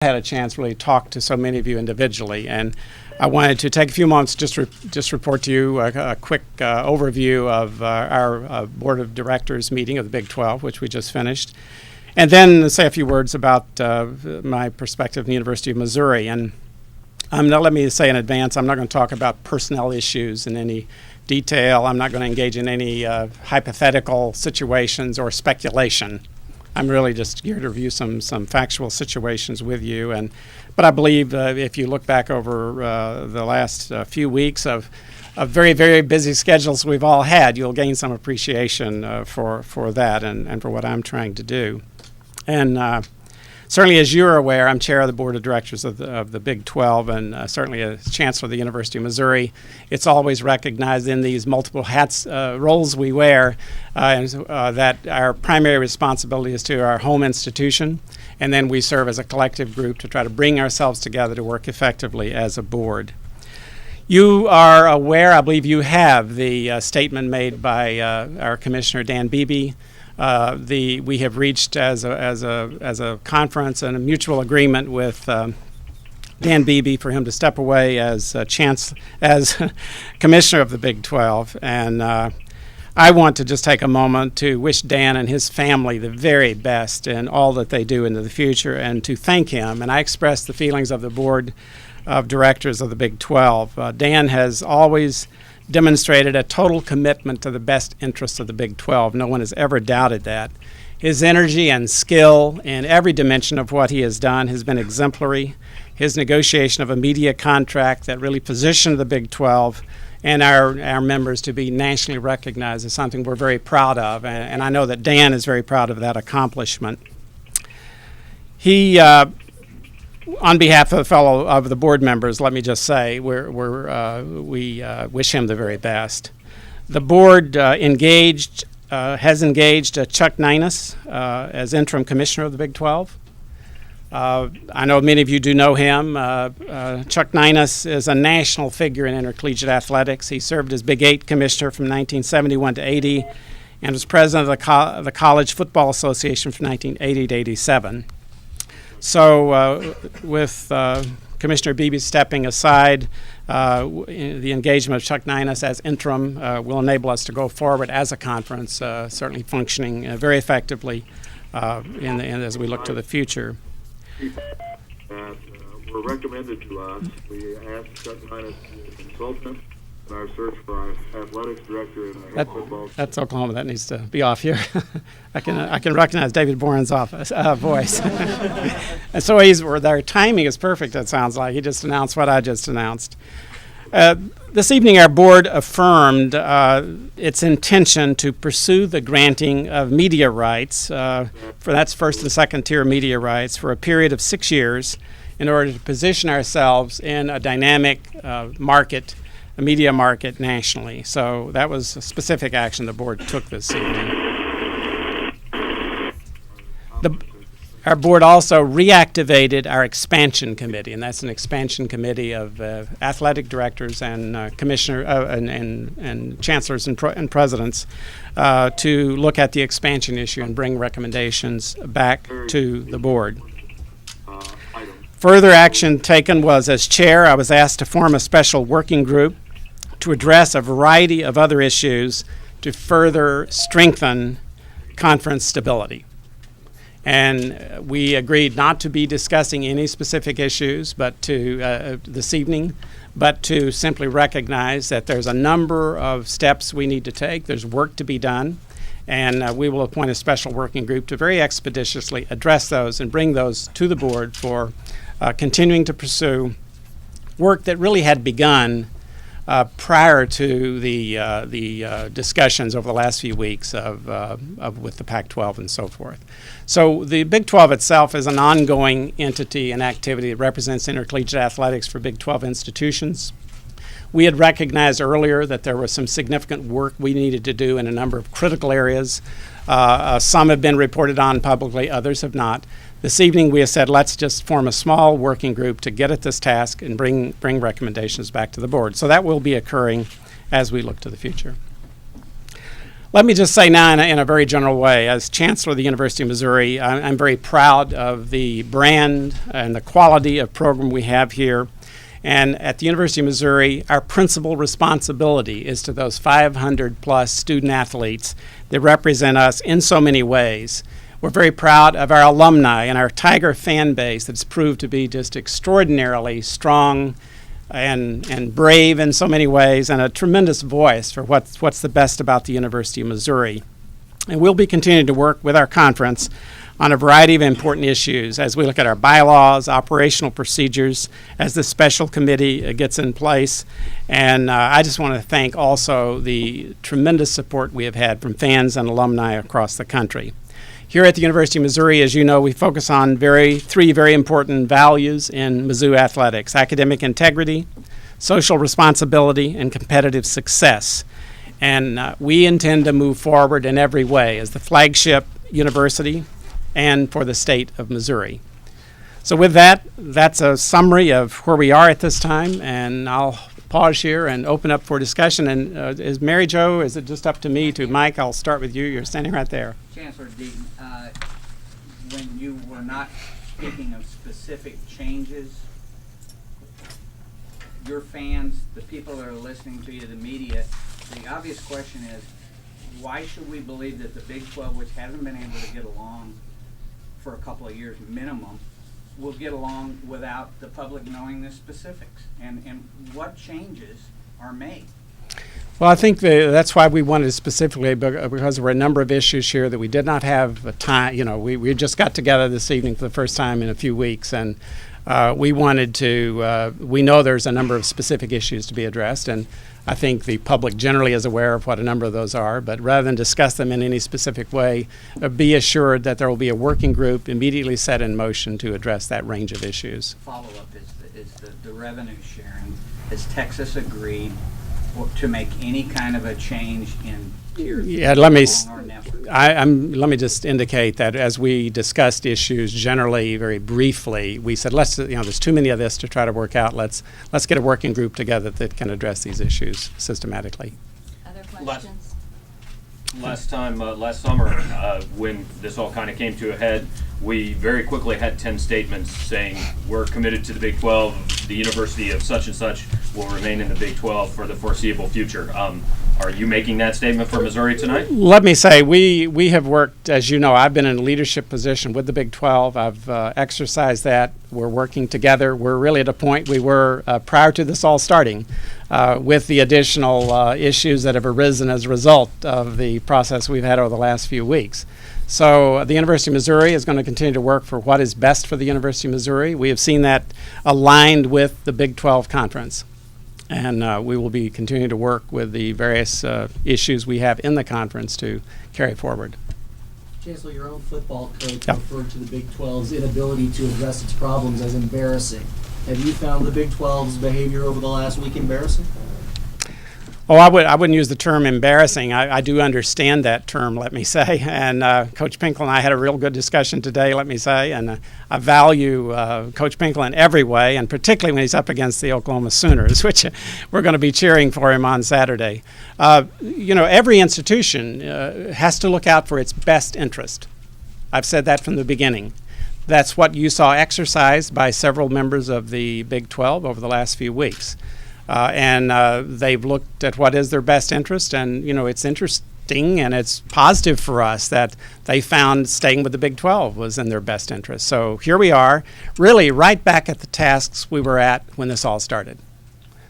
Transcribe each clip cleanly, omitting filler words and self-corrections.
had a chance really to talk to so many of you individually, and I wanted to take a few moments just report to you a quick overview of our Board of Directors meeting of the Big 12, which we just finished, and then say a few words about my perspective in the University of Missouri. And let me say in advance, I'm not going to talk about personnel issues in any detail. I'm not going to engage in any hypothetical situations or speculation. I'm really just here to review some factual situations with you, but I believe if you look back over the last few weeks of very, very busy schedules we've all had, you'll gain some appreciation for that and for what I'm trying to do. And certainly, as you're aware, I'm chair of the board of directors of the Big 12, and certainly as chancellor of the University of Missouri. It's always recognized in these multiple hats, roles we wear, that our primary responsibility is to our home institution, and then we serve as a collective group to try to bring ourselves together to work effectively as a board. You are aware, I believe you have, the statement made by our Commissioner Dan Beebe. We have reached as a conference and a mutual agreement with Dan Beebe for him to step away as commissioner of the Big 12, and I want to just take a moment to wish Dan and his family the very best in all that they do into the future, and to thank him. And I express the feelings of the board of directors of the Big 12. Dan has always demonstrated a total commitment to the best interests of the Big 12. No one has ever doubted that. His energy and skill in every dimension of what he has done has been exemplary. His negotiation of a media contract that really positioned the Big 12 and our members to be nationally recognized is something we're very proud of, and I know that Dan is very proud of that accomplishment. He on behalf of the board members, let me just say we wish him the very best. The board has engaged Chuck Ninus as interim commissioner of the Big 12. I know many of you do know him. Chuck Ninus is a national figure in intercollegiate athletics. He served as Big 8 commissioner from 1971 to 80 and was president of the College Football Association from 1980 to 87. So with Commissioner Beebe stepping aside, the engagement of Chuck Ninus as interim will enable us to go forward as a conference, certainly functioning very effectively as we look to the future. That were recommended to us. We asked Chuck Ninus to be a consultant in our search for our athletics director and head football. That's Oklahoma. That needs to be off here. I can recognize David Boren's voice. And so their timing is perfect, it sounds like. He just announced what I just announced. This evening, our board affirmed its intention to pursue the granting of media rights, that's first and second tier media rights, for a period of 6 years in order to position ourselves in a dynamic media market nationally. So that was a specific action the board took this evening. Our board also reactivated our expansion committee, and that's an expansion committee of athletic directors and commissioner and chancellors and presidents to look at the expansion issue and bring recommendations back to the board. Further action taken was, as chair, I was asked to form a special working group to address a variety of other issues to further strengthen conference stability. And we agreed not to be discussing any specific issues this evening, but to simply recognize that there's a number of steps we need to take. There's work to be done, and we will appoint a special working group to very expeditiously address those and bring those to the board for continuing to pursue work that really had begun prior to the discussions over the last few weeks with the Pac-12 and so forth. So the Big 12 itself is an ongoing entity and activity that represents intercollegiate athletics for Big 12 institutions. We had recognized earlier that there was some significant work we needed to do in a number of critical areas. Some have been reported on publicly, others have not. This evening we have said let's just form a small working group to get at this task and bring recommendations back to the board. So that will be occurring as we look to the future. Let me just say now in a very general way, as Chancellor of the University of Missouri, I'm very proud of the brand and the quality of program we have here. And at the University of Missouri, our principal responsibility is to those 500 plus student athletes that represent us in so many ways. We're very proud of our alumni and our Tiger fan base that's proved to be just extraordinarily strong and brave in so many ways, and a tremendous voice for what's the best about the University of Missouri. And we'll be continuing to work with our conference on a variety of important issues as we look at our bylaws, operational procedures, as the special committee gets in place. And I just want to thank also the tremendous support we have had from fans and alumni across the country. Here at the University of Missouri, as you know, we focus on three very important values in Mizzou athletics: academic integrity, social responsibility, and competitive success. And we intend to move forward in every way as the flagship university and for the state of Missouri. So with that, that's a summary of where we are at this time, and I'll pause here and open up for discussion. And is Mary Jo, is it just up to me to Mike? I'll start with you. You're standing right there. Chancellor Deaton, when you were not speaking of specific changes, your fans, the people that are listening to you, the media, the obvious question is, why should we believe that the Big 12, which hasn't been able to get along for a couple of years minimum, will get along without the public knowing the specifics? And what changes are made? Well, I think that's why we wanted specifically, because there were a number of issues here that we did not have time. You know, we just got together this evening for the first time in a few weeks, and we wanted to, we know there's a number of specific issues to be addressed, and I think the public generally is aware of what a number of those are, but rather than discuss them in any specific way, be assured that there will be a working group immediately set in motion to address that range of issues. Follow-up is the revenue sharing. Has Texas agreed to make any kind of a change in tiers? Yeah, let me just indicate that as we discussed issues generally, very briefly, we said there's too many of this to try to work out. Let's get a working group together that can address these issues systematically. Other questions? Last summer, when this all kind of came to a head, we very quickly had 10 statements saying we're committed to the Big 12. The University of such and such will remain in the Big 12 for the foreseeable future. Are you making that statement for Missouri tonight? Let me say, we have worked, as you know, I've been in a leadership position with the Big 12. I've exercised that. We're working together. We're really at a point we were prior to this all starting with the additional issues that have arisen as a result of the process we've had over the last few weeks. So the University of Missouri is going to continue to work for what is best for the University of Missouri. We have seen that aligned with the Big 12 Conference. And we will be continuing to work with the various issues we have in the conference to carry forward. Chancellor, your own football coach referred to the Big 12's inability to address its problems as embarrassing. Have you found the Big 12's behavior over the last week embarrassing? Oh, I wouldn't use the term embarrassing. I do understand that term, let me say. And Coach Pinkle and I had a real good discussion today, let me say. And I value Coach Pinkle in every way, and particularly when he's up against the Oklahoma Sooners, which we're going to be cheering for him on Saturday. Every institution has to look out for its best interest. I've said that from the beginning. That's what you saw exercised by several members of the Big 12 over the last few weeks. And they've looked at what is their best interest, and it's interesting and it's positive for us that they found staying with the Big 12 was in their best interest. So here we are, really right back at the tasks we were at when this all started.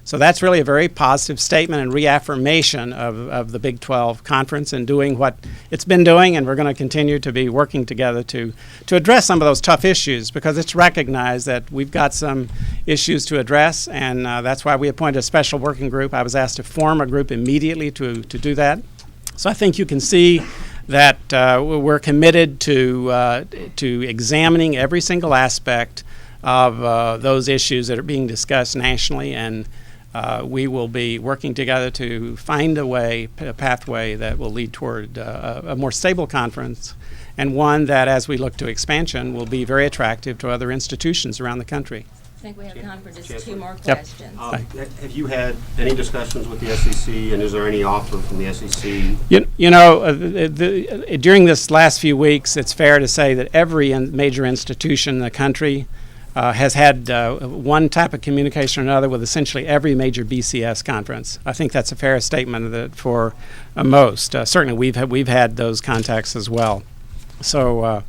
So that's really a very positive statement and reaffirmation of the Big 12 Conference and doing what it's been doing, and we're going to continue to be working together to address some of those tough issues, because it's recognized that we've got some issues to address, and that's why we appointed a special working group. I was asked to form a group immediately to do that. So I think you can see that we're committed to examining every single aspect of those issues that are being discussed nationally, and we will be working together to find a pathway that will lead toward a more stable conference, and one that, as we look to expansion, will be very attractive to other institutions around the country. I think we have time for just Chancellor. 2 more Yep. questions. Have you had any discussions with the SEC, and is there any offer from the SEC? During this last few weeks, it's fair to say that every major institution in the country has had one type of communication or another with essentially every major BCS conference. I think that's a fair statement for most. Certainly, we've had those contacts as well. So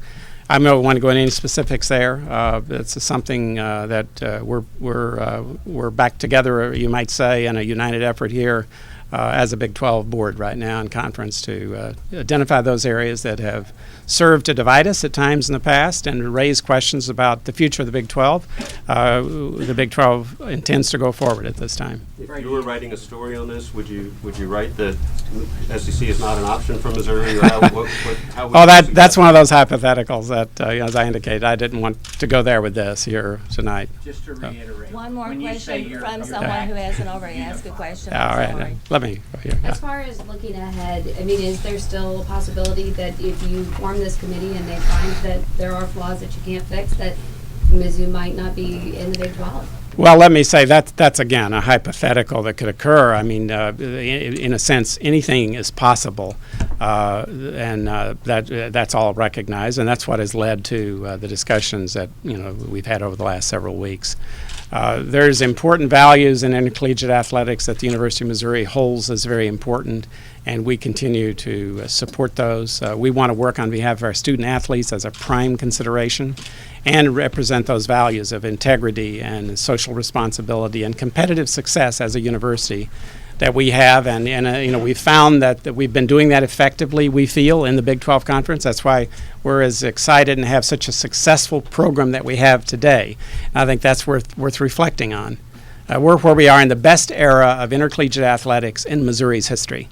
I don't want to go into any specifics there. It's something that we're back together, you might say, in a united effort here as a Big 12 board right now and conference to identify those areas that have served to divide us at times in the past and raise questions about the future of the Big 12. The Big 12 intends to go forward at this time. If you were writing a story on this, would you write that SEC is not an option for Missouri, or how would That's one of those hypotheticals that, as I indicated, I didn't want to go there with this here tonight. Just to reiterate. One more when you say question you're from coming someone back, who hasn't already asked a question. All I'm right, sorry. let me go here. As far as looking ahead, I mean, is there still a possibility that if you form this committee and they find that there are flaws that you can't fix, that Mizzou might not be in the Big 12? Well, let me say that's again a hypothetical that could occur. I mean, in a sense, anything is possible, and that's all recognized, and that's what has led to the discussions that we've had over the last several weeks. There's important values in intercollegiate athletics that the University of Missouri holds as very important, and we continue to support those. We want to work on behalf of our student athletes as a prime consideration and represent those values of integrity and social responsibility and competitive success as a university that we have. And we've found that we've been doing that effectively, we feel, in the Big 12 Conference. That's why we're as excited and have such a successful program that we have today. I think that's worth reflecting on. We're where we are in the best era of intercollegiate athletics in Missouri's history.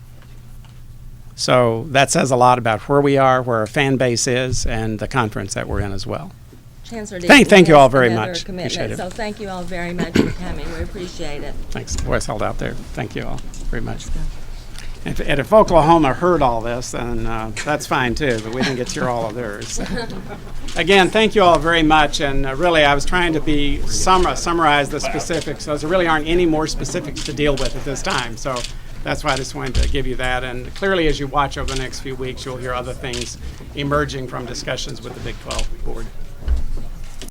So that says a lot about where we are, where our fan base is, and the conference that we're in as well. Chancellor Thank you all very another much. commitment, Appreciate it. So thank you all very much for coming. We appreciate it. Thanks. The voice held out there. Thank you all very much. And if Oklahoma heard all this, then that's fine too, but we didn't get to hear all of theirs. Again, thank you all very much. And really, I was trying to summarize the specifics, so there really aren't any more specifics to deal with at this time. So that's why I just wanted to give you that. And clearly, as you watch over the next few weeks, you'll hear other things emerging from discussions with the Big 12 board.